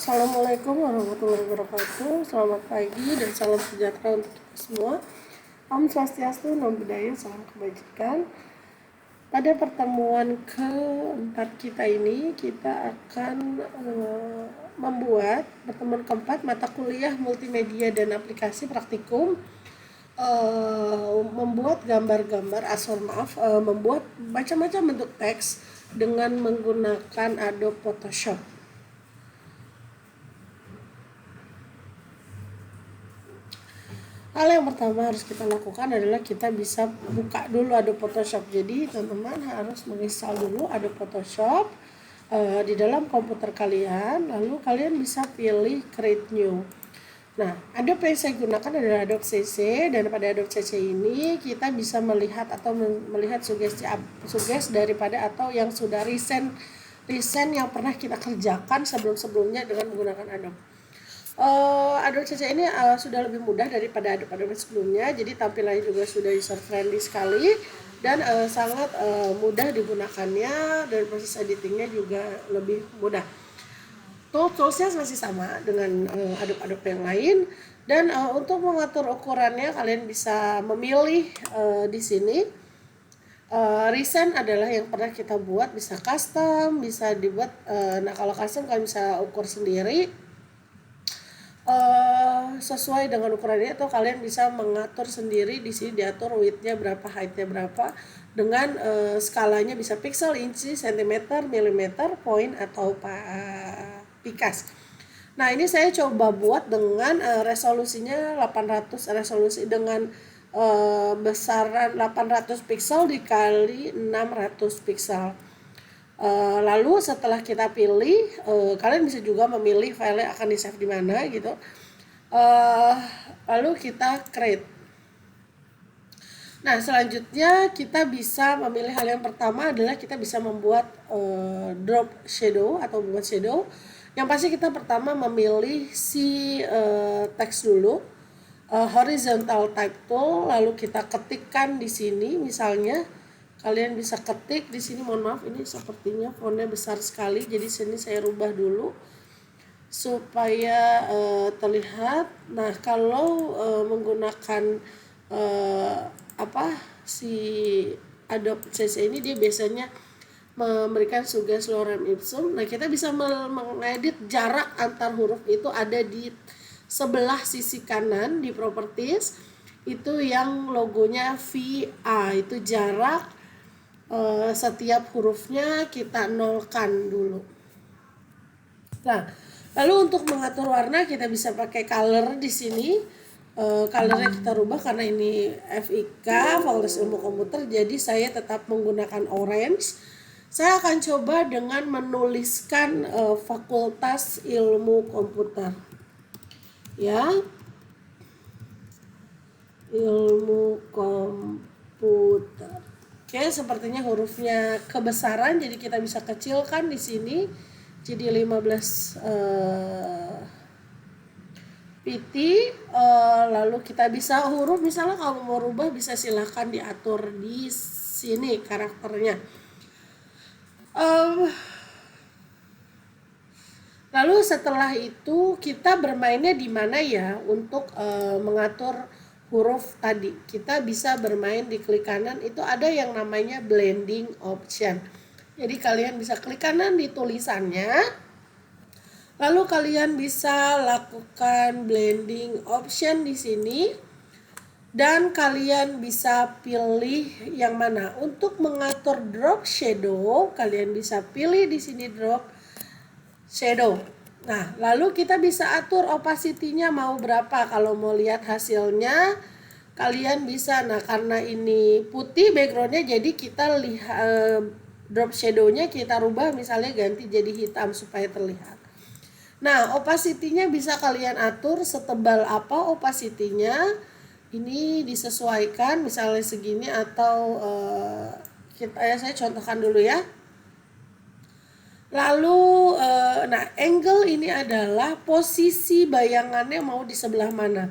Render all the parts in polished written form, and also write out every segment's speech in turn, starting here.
Assalamualaikum warahmatullahi wabarakatuh. Selamat pagi dan salam sejahtera untuk kita semua. Om Swastiastu, Namo Buddhaya, salam kebajikan. Pada pertemuan keempat kita ini, kita akan membuat pertemuan keempat mata kuliah multimedia dan aplikasi praktikum. Membuat gambar-gambar, membuat macam-macam bentuk teks dengan menggunakan Adobe Photoshop. Hal yang pertama harus kita lakukan adalah kita bisa buka dulu Adobe Photoshop. Jadi teman-teman harus menginstal dulu Adobe Photoshop di dalam komputer kalian. Lalu kalian bisa pilih Create New. Nah, Adobe yang saya gunakan adalah Adobe CC, dan pada Adobe CC ini kita bisa melihat sugesti daripada atau yang sudah recent yang pernah kita kerjakan sebelumnya dengan menggunakan Adobe. Adobe CC ini sudah lebih mudah daripada Adobe sebelumnya, jadi tampilannya juga sudah user friendly sekali dan sangat mudah digunakannya, dan proses editingnya juga lebih mudah. Toolsnya masih sama dengan Adobe yang lain, dan untuk mengatur ukurannya kalian bisa memilih di sini. Recent adalah yang pernah kita buat, bisa custom, bisa dibuat. Nah, kalau custom kalian bisa ukur sendiri sesuai dengan ukurannya, atau kalian bisa mengatur sendiri. Di sini diatur widthnya berapa, heightnya berapa, dengan skalanya bisa pixel, inci, sentimeter, milimeter, point, atau pikas. Nah, ini saya coba buat dengan resolusinya 800, resolusi dengan besaran 800 pixel dikali 600 pixel. Lalu setelah kita pilih, kalian bisa juga memilih file yang akan di save di mana gitu. Lalu kita create. Nah, selanjutnya kita bisa memilih, hal yang pertama adalah kita bisa membuat drop shadow atau membuat shadow. Yang pasti kita pertama memilih si teks dulu, horizontal type tool, lalu kita ketikkan di sini. Misalnya kalian bisa ketik di sini, mohon maaf ini sepertinya fontnya besar sekali, jadi sini saya rubah dulu supaya terlihat. Nah, kalau menggunakan si Adobe CC ini, dia biasanya memberikan sugesti lorem ipsum. Nah, kita bisa mengedit jarak antar huruf itu ada di sebelah sisi kanan di properties, itu yang logonya VA, itu jarak setiap hurufnya kita nolkan dulu. Nah, lalu untuk mengatur warna kita bisa pakai color di sini. Colornya kita rubah karena ini FIK, Fakultas Ilmu Komputer, jadi saya tetap menggunakan orange. Saya akan coba dengan menuliskan Fakultas Ilmu Komputer. Ya. Ilmu Komputer. Oke, sepertinya hurufnya kebesaran, jadi kita bisa kecilkan di sini jadi 15 pt. Lalu kita bisa huruf, misalnya kalau mau rubah bisa silahkan diatur di sini karakternya. Lalu setelah itu kita bermainnya di mana ya untuk mengatur huruf tadi. Kita bisa bermain di klik kanan, itu ada yang namanya blending option. Jadi kalian bisa klik kanan di tulisannya, lalu kalian bisa lakukan blending option di sini, dan kalian bisa pilih yang mana. Untuk mengatur drop shadow, kalian bisa pilih di sini drop shadow. Nah, lalu kita bisa atur opacity-nya mau berapa. Kalau mau lihat hasilnya, kalian bisa. Nah, karena ini putih backgroundnya, jadi kita lihat drop shadow-nya kita rubah, misalnya ganti jadi hitam supaya terlihat. Nah, opacity-nya bisa kalian atur setebal apa opacity-nya. Ini disesuaikan, misalnya segini, atau saya contohkan dulu ya. Lalu, nah, angle ini adalah posisi bayangannya mau di sebelah mana.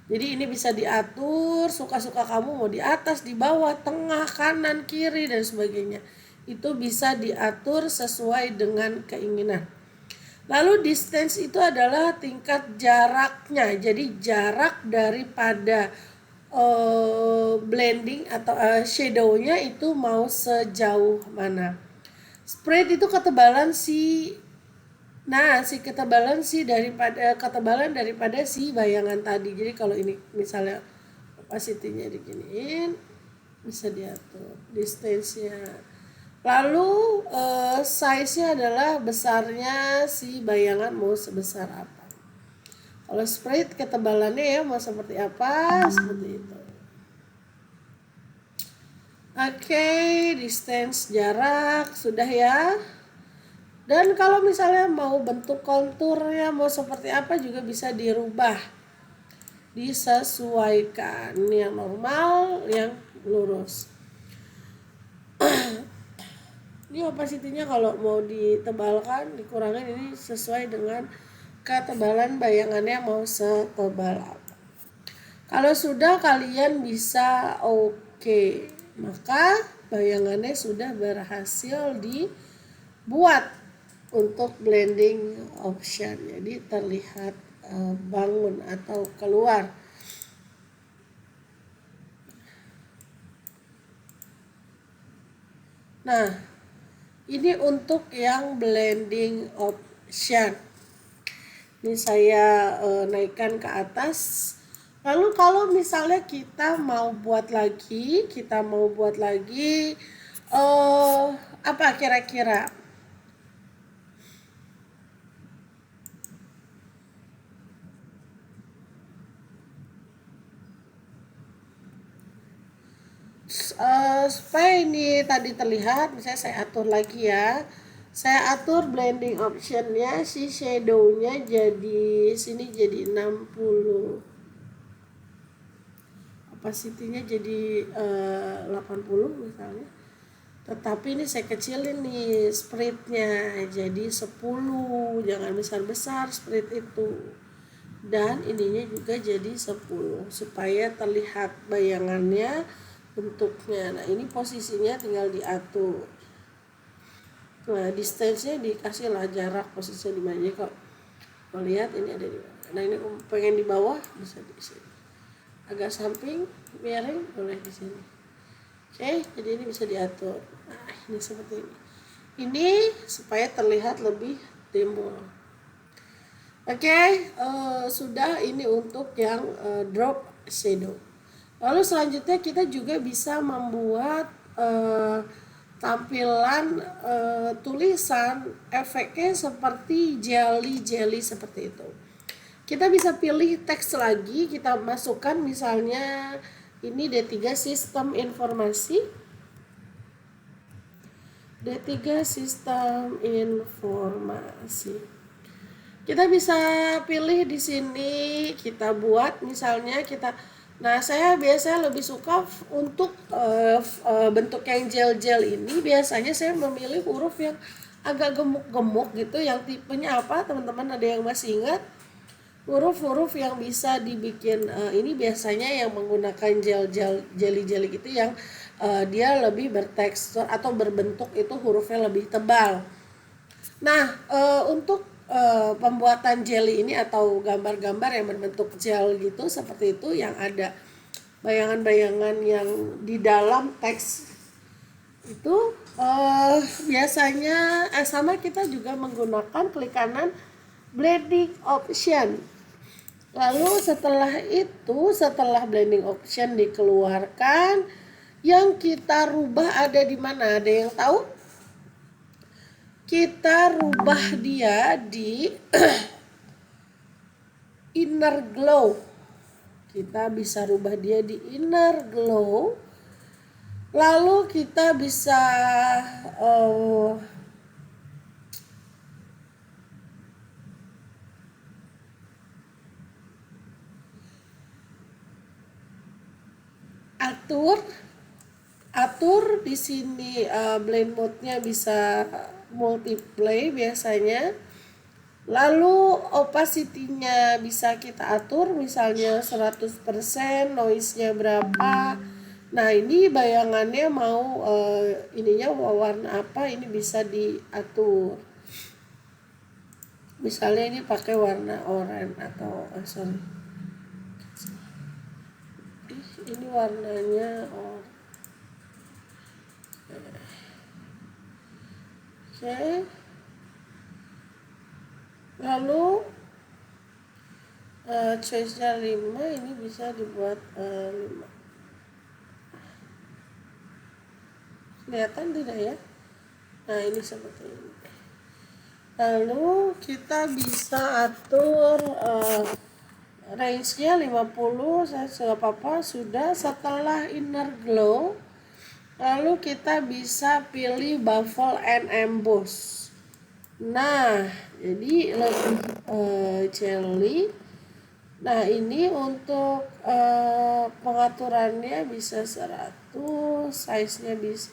Jadi ini bisa diatur suka-suka kamu, mau di atas, di bawah, tengah, kanan, kiri, dan sebagainya. Itu bisa diatur sesuai dengan keinginan. Lalu distance itu adalah tingkat jaraknya. Jadi jarak daripada blending atau shadow-nya itu mau sejauh mana. Spread itu ketebalan si ketebalan daripada si bayangan tadi. Jadi kalau ini misalnya opacity-nya diginiin, bisa diatur distance-nya. Lalu size-nya adalah besarnya si bayangan mau sebesar apa. Kalau spread ketebalannya ya mau seperti apa, seperti itu. Oke, distance jarak sudah ya. Dan kalau misalnya mau bentuk konturnya mau seperti apa juga bisa dirubah. Disesuaikan yang normal, yang lurus. Ini opacity-nya kalau mau ditebalkan, dikurangin, ini sesuai dengan ketebalan bayangannya mau setebal apa. Kalau sudah kalian bisa oke, maka bayangannya sudah berhasil dibuat untuk blending option. Jadi terlihat bangun atau keluar. Nah, ini untuk yang blending option. Ini saya naikkan ke atas. Lalu kalau misalnya kita mau buat lagi, apa kira-kira? Supaya ini tadi terlihat, misalnya saya atur lagi ya. Saya atur blending optionnya, si shadownya jadi sini jadi 60, opacity-nya jadi 80 misalnya. Tetapi ini saya kecilin nih spreadnya jadi 10, jangan besar-besar spread itu. Dan ininya juga jadi 10 supaya terlihat bayangannya, bentuknya. Nah, ini posisinya tinggal diatur. Nah, distance-nya dikasih lah jarak posisinya di mana. Kok melihat ini ada di mana. Nah, ini pengen di bawah bisa di sini. Agak samping, miring boleh di sini. Oke, jadi ini bisa diatur. Nah, ini seperti ini. Ini supaya terlihat lebih timbul. Oke, sudah ini untuk yang drop shadow. Lalu selanjutnya kita juga bisa membuat tampilan tulisan efeknya seperti jelly seperti itu. Kita bisa pilih teks lagi, kita masukkan misalnya ini D3 sistem informasi. D3 sistem informasi. Kita bisa pilih di sini, kita buat misalnya nah saya biasanya lebih suka untuk bentuk yang gel-gel ini, biasanya saya memilih huruf yang agak gemuk-gemuk gitu, yang tipenya apa teman-teman, ada yang masih ingat? Huruf-huruf yang bisa dibikin ini biasanya yang menggunakan jelly gitu, yang dia lebih bertekstur atau berbentuk itu hurufnya lebih tebal. Nah, untuk pembuatan jelly ini atau gambar-gambar yang berbentuk gel gitu seperti itu, yang ada bayangan-bayangan yang di dalam teks itu, biasanya sama kita juga menggunakan klik kanan blending option. Lalu setelah blending option dikeluarkan, yang kita rubah ada di mana? Ada yang tahu? Kita rubah dia di inner glow. Kita bisa rubah dia di inner glow. Lalu kita bisa atur di sini, blend mode-nya bisa multiply biasanya. Lalu opacity-nya bisa kita atur misalnya 100%, noise-nya berapa. Nah, ini bayangannya mau ininya warna apa, ini bisa diatur. Misalnya ini pakai warna oranye atau sorry, ini warnanya oke. Lalu choice-nya 5, ini bisa dibuat 5. Kelihatan tidak ya? Nah, ini seperti ini. Lalu kita bisa atur range-nya 50, saya nggak apa-apa, sudah. Setelah inner glow, lalu kita bisa pilih buffle and emboss. Nah, jadi lebih jelly. Nah, ini untuk pengaturannya bisa 100, size-nya bisa.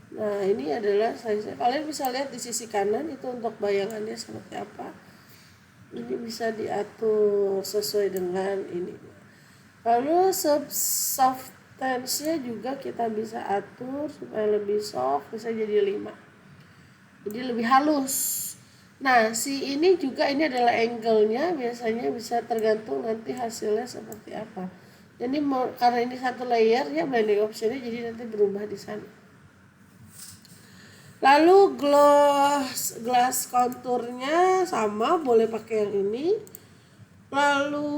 Nah, ini adalah size-nya. Kalian bisa lihat di sisi kanan itu untuk bayangannya seperti apa. Ini bisa diatur sesuai dengan ini. Lalu softness-nya juga kita bisa atur supaya lebih soft, bisa jadi 5. Jadi lebih halus. Nah, si ini juga, ini adalah angle-nya, biasanya bisa tergantung nanti hasilnya seperti apa. Jadi karena ini satu layer ya, blending option-nya jadi nanti berubah di sana. Lalu glass contournya sama, boleh pakai yang ini. Lalu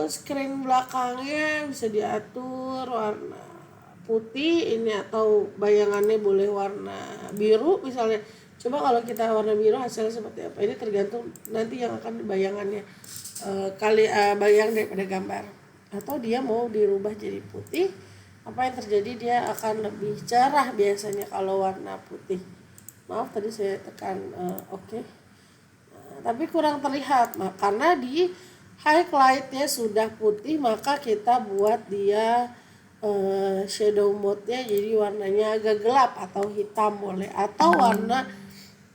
screen belakangnya bisa diatur warna putih ini, atau bayangannya boleh warna biru misalnya. Coba kalau kita warna biru hasilnya seperti apa, ini tergantung nanti yang akan bayangannya bayang daripada gambar. Atau dia mau dirubah jadi putih, apa yang terjadi, dia akan lebih cerah biasanya kalau warna putih. Maaf tadi saya tekan oke. Tapi kurang terlihat, karena di highlight-nya sudah putih, maka kita buat dia shadow mode-nya jadi warnanya agak gelap atau hitam boleh, atau warna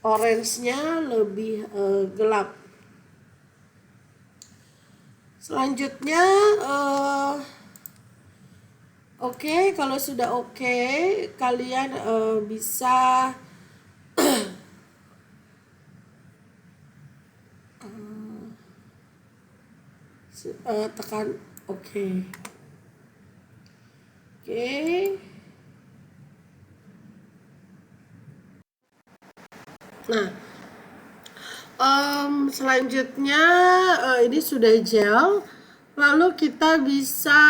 orange-nya lebih gelap. Selanjutnya oke, kalau sudah oke, kalian bisa tekan oke. Nah, selanjutnya ini sudah gel. Lalu kita bisa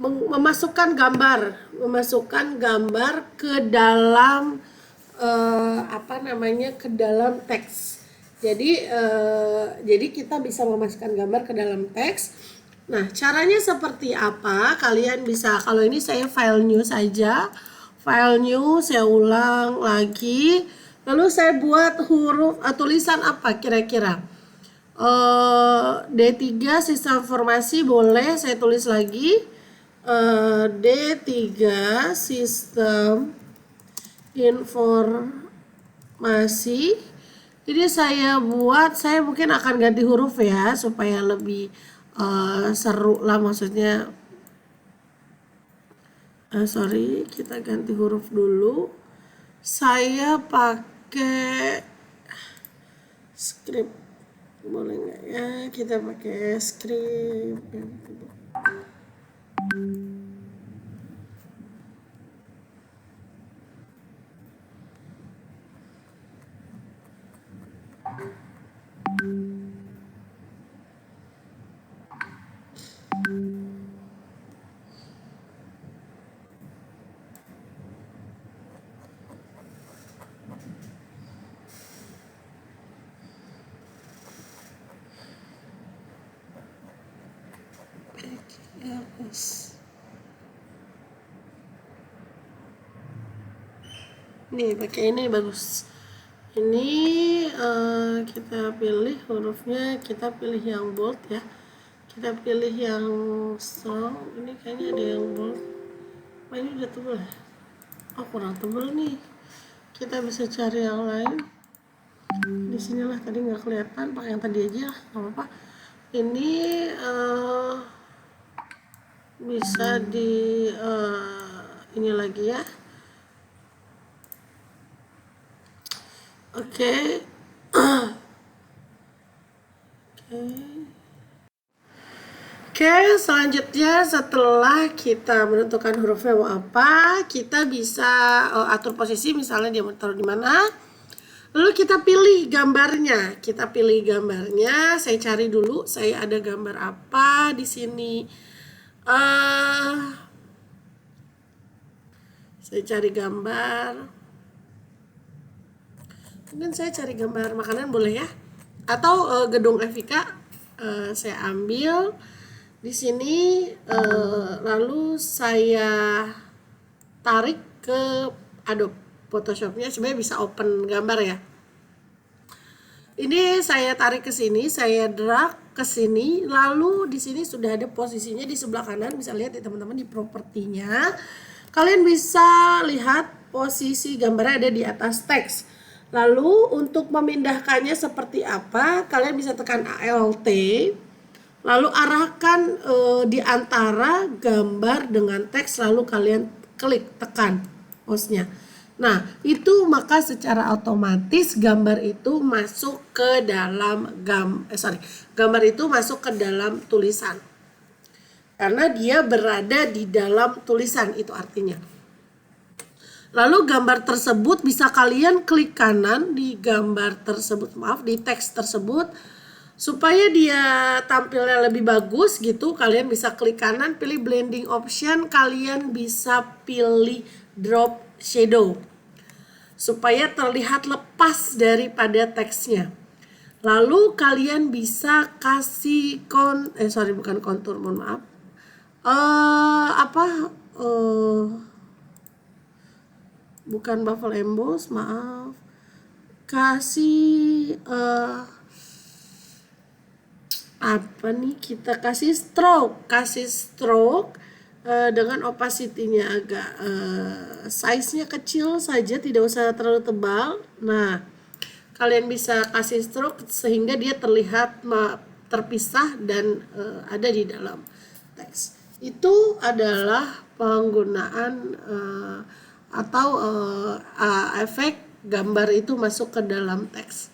memasukkan gambar ke dalam ke dalam teks. Jadi kita bisa memasukkan gambar ke dalam teks. Nah, caranya seperti apa? Kalian bisa, kalau ini saya file new saja. File new, saya ulang lagi. Lalu saya buat huruf tulisan apa kira-kira? D3 sistem informasi boleh saya tulis lagi. D3 sistem informasi. Jadi saya mungkin akan ganti huruf ya supaya lebih seru lah, maksudnya sorry, kita ganti huruf dulu. Saya pakai script, boleh nggak ya kita pakai script. Nih pakai ini bagus. Ini kita pilih hurufnya, kita pilih yang bold ya. Kita pilih yang strong. Ini kayaknya ada yang bold. Ini udah tebal ya? Oh, kurang tebal nih. Kita bisa cari yang lain. Di sinilah, tadi nggak kelihatan, pakai yang tadi aja lah, nggak apa-apa. Ini bisa di ini lagi ya. Oke. Oke, selanjutnya setelah kita menentukan hurufnya mau apa, kita bisa atur posisi, misalnya dia mau taruh di mana. Lalu kita pilih gambarnya. Kita pilih gambarnya. Saya cari dulu, saya ada gambar apa di sini. Saya cari gambar. Mungkin saya cari gambar makanan boleh ya? Atau gedung Evika saya ambil di sini, lalu saya tarik ke Adobe Photoshopnya. Sebenarnya bisa open gambar ya. Ini saya tarik ke sini, saya drag ke sini, lalu di sini sudah ada posisinya di sebelah kanan. Bisa lihat ya teman-teman di propertinya. Kalian bisa lihat posisi gambarnya ada di atas teks. Lalu untuk memindahkannya seperti apa, kalian bisa tekan Alt, lalu arahkan di antara gambar dengan teks, lalu kalian klik tekan mouse-nya. Nah, itu maka secara otomatis gambar itu masuk ke dalam gambar itu masuk ke dalam tulisan. Karena dia berada di dalam tulisan, itu artinya. Lalu gambar tersebut bisa kalian klik kanan di gambar tersebut, di teks tersebut, supaya dia tampilnya lebih bagus gitu. Kalian bisa klik kanan, pilih blending option, kalian bisa pilih drop shadow supaya terlihat lepas daripada teksnya. Lalu kalian bisa kasih bukan kontur, mohon maaf. Bukan buffle emboss, maaf. Kasih kita kasih stroke dengan opacity-nya agak size-nya kecil saja, tidak usah terlalu tebal. Nah, kalian bisa kasih stroke sehingga dia terlihat terpisah dan ada di dalam teks. Itu adalah penggunaan atau efek gambar itu masuk ke dalam teks.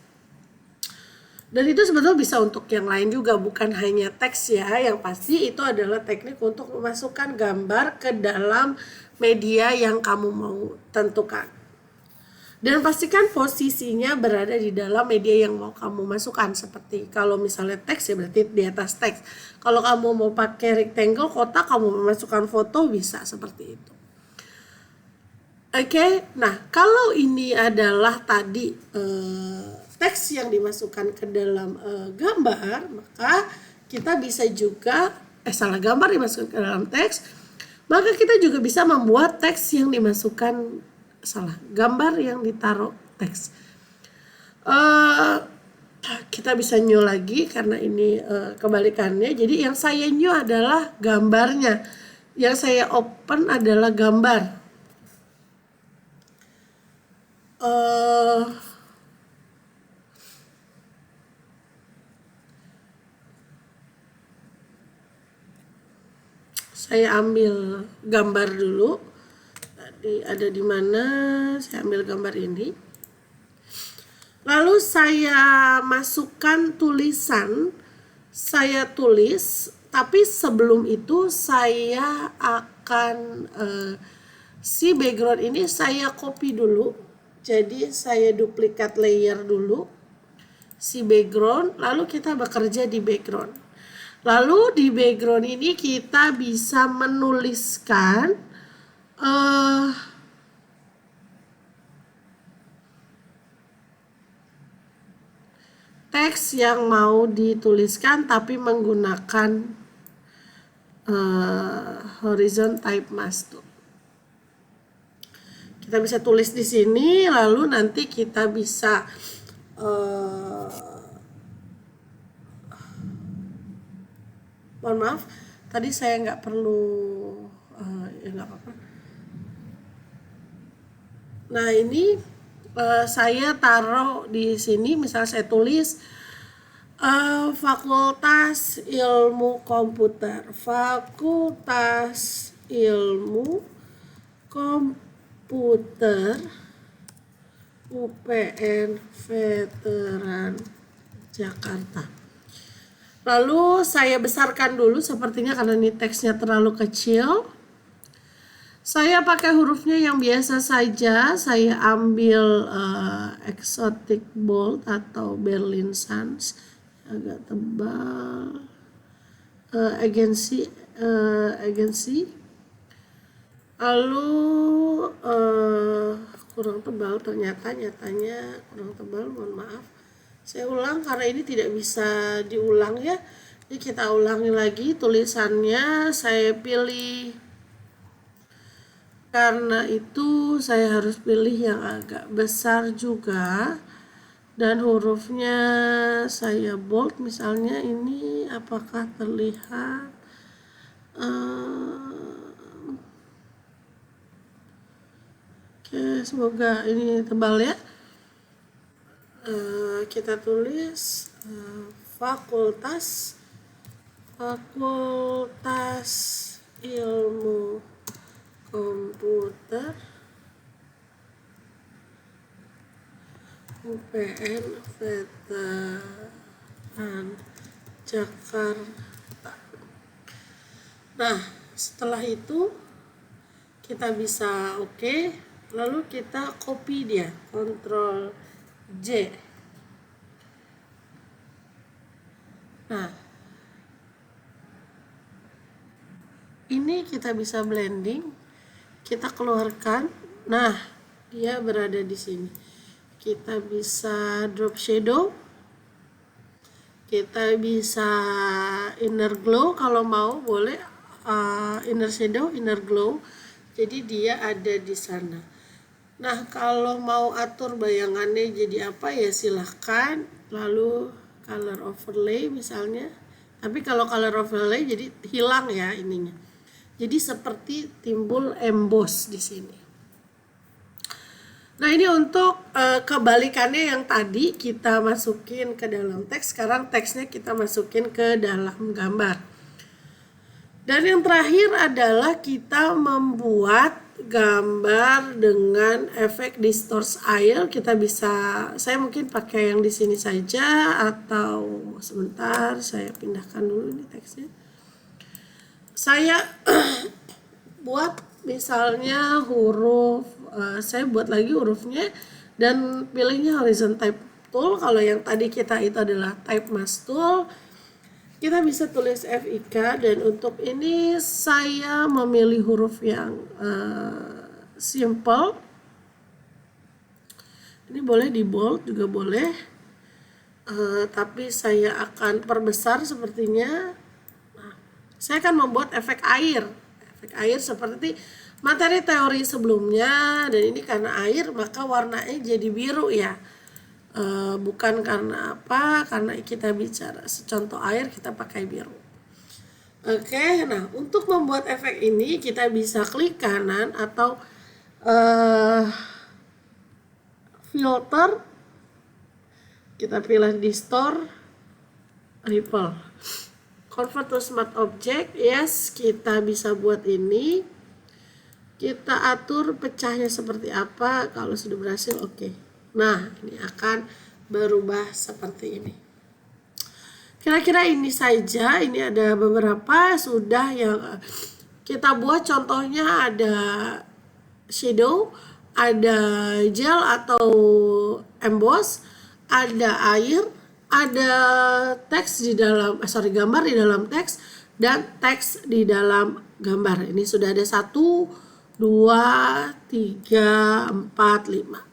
Dan itu sebetulnya bisa untuk yang lain juga, bukan hanya teks ya. Yang pasti itu adalah teknik untuk memasukkan gambar ke dalam media yang kamu mau tentukan. Dan pastikan posisinya berada di dalam media yang mau kamu masukkan. Seperti kalau misalnya teks ya berarti di atas teks. Kalau kamu mau pakai rectangle, kotak, kamu memasukkan foto, bisa seperti itu. Oke, nah kalau ini adalah tadi teks yang dimasukkan ke dalam gambar, maka kita bisa juga gambar dimasukkan ke dalam teks, maka kita juga bisa membuat teks yang dimasukkan gambar yang ditaruh teks. Kita bisa new lagi karena ini kebalikannya. Jadi yang saya new adalah gambarnya, yang saya open adalah gambar. Saya ambil gambar dulu. Tadi ada di mana? Saya ambil gambar ini. Lalu saya masukkan tulisan. Saya tulis, tapi sebelum itu saya akan si background ini saya copy dulu. Jadi saya duplikat layer dulu si background, lalu kita bekerja di background. Lalu di background ini kita bisa menuliskan teks yang mau dituliskan tapi menggunakan horizon type mask tool. Kita bisa tulis di sini, lalu nanti kita bisa mohon maaf, tadi saya nggak perlu ya nggak apa-apa. Nah ini saya taruh di sini, misalnya saya tulis Fakultas Ilmu Komputer, Fakultas Ilmu Komputer UPN Veteran Jakarta. Lalu saya besarkan dulu sepertinya karena ini teksnya terlalu kecil. Saya pakai hurufnya yang biasa saja. Saya ambil exotic bold atau Berlin Sans agak tebal. Agency. Lalu kurang tebal nyatanya kurang tebal, mohon maaf. Saya ulang karena ini tidak bisa diulang ya. Jadi kita ulangi lagi tulisannya. Saya pilih, karena itu saya harus pilih yang agak besar juga. Dan hurufnya saya bold, misalnya ini apakah terlihat? Oke, semoga ini tebal ya. Kita tulis Fakultas Ilmu Komputer UPN Veteran Jakarta. Nah, setelah itu kita bisa oke, lalu kita copy dia, Ctrl J. Nah, ini kita bisa blending, kita keluarkan. Nah, dia berada di sini. Kita bisa drop shadow, kita bisa inner glow kalau mau, boleh inner shadow, inner glow. Jadi dia ada di sana. Nah, kalau mau atur bayangannya jadi apa ya silahkan. Lalu color overlay misalnya. Tapi kalau color overlay jadi hilang ya ininya. Jadi seperti timbul emboss di sini. Nah, ini untuk kebalikannya yang tadi kita masukin ke dalam teks. Sekarang teksnya kita masukin ke dalam gambar. Dan yang terakhir adalah kita membuat gambar dengan efek distort air. Kita bisa, saya mungkin pakai yang di sini saja, atau sebentar saya pindahkan dulu ini teksnya. Saya buat misalnya huruf, saya buat lagi hurufnya dan pilihnya horizon type tool. Kalau yang tadi kita itu adalah type mask tool, kita bisa tulis FIK. Dan untuk ini saya memilih huruf yang simple. Ini boleh di bold juga boleh, tapi saya akan perbesar sepertinya. Nah, saya akan membuat efek air seperti materi teori sebelumnya. Dan ini karena air maka warnanya jadi biru ya. Bukan karena apa, karena kita bicara secontoh air kita pakai biru. Oke, nah untuk membuat efek ini kita bisa klik kanan atau filter, kita pilih distort, ripple, convert to smart object. Yes, kita bisa buat ini. Kita atur pecahnya seperti apa. Kalau sudah berhasil, oke. Nah, ini akan berubah seperti ini. Kira-kira ini saja. Ini ada beberapa sudah yang kita buat. Contohnya ada shadow, ada gel atau emboss, ada air, ada teks di dalam, gambar di dalam teks, dan teks di dalam gambar. Ini sudah ada 1, 2, 3, 4, 5.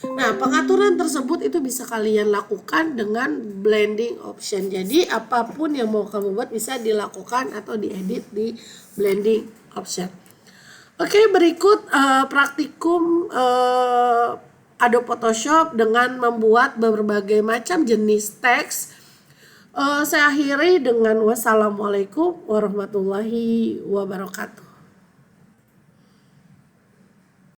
Nah, pengaturan tersebut itu bisa kalian lakukan dengan blending option. Jadi apapun yang mau kamu buat bisa dilakukan atau diedit di blending option. Oke, berikut praktikum Adobe Photoshop dengan membuat berbagai macam jenis teks. Saya akhiri dengan wassalamualaikum warahmatullahi wabarakatuh.